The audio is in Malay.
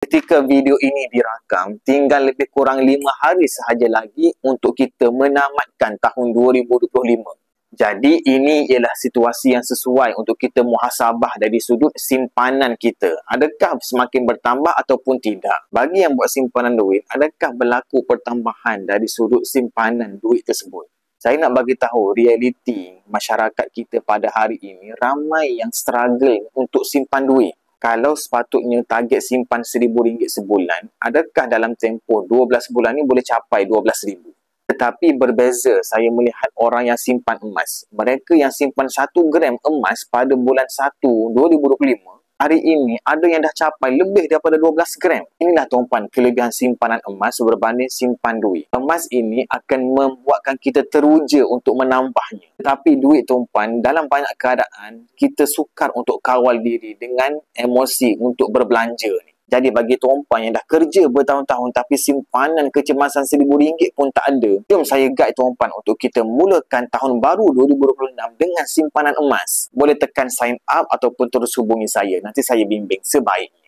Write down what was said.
Ketika video ini dirakam, tinggal lebih kurang 5 hari sahaja lagi untuk kita menamatkan tahun 2025. Jadi ini ialah situasi yang sesuai untuk kita muhasabah dari sudut simpanan kita. Adakah semakin bertambah ataupun tidak? Bagi yang buat simpanan duit, adakah berlaku pertambahan dari sudut simpanan duit tersebut? Saya nak bagi tahu realiti masyarakat kita pada hari ini, ramai yang struggle untuk simpan duit. Kalau sepatutnya target simpan RM1,000 sebulan, adakah dalam tempoh 12 bulan ni boleh capai RM12,000? Tetapi berbeza saya melihat orang yang simpan emas. Mereka yang simpan 1 gram emas pada bulan 1 2025, hari ini ada yang dah capai lebih daripada 12 gram. Inilah tuan-puan kelebihan simpanan emas berbanding simpan duit. Emas ini akan membuatkan kita teruja untuk menambahnya. Tetapi duit tuan-puan, dalam banyak keadaan, kita sukar untuk kawal diri dengan emosi untuk berbelanja ni. Jadi bagi tuan-puan yang dah kerja bertahun-tahun tapi simpanan kecemasan RM1,000 pun tak ada, jom saya guide tuan-puan untuk kita mulakan tahun baru 2026 dengan simpanan emas. Boleh tekan sign up ataupun terus hubungi saya. Nanti saya bimbing sebaiknya.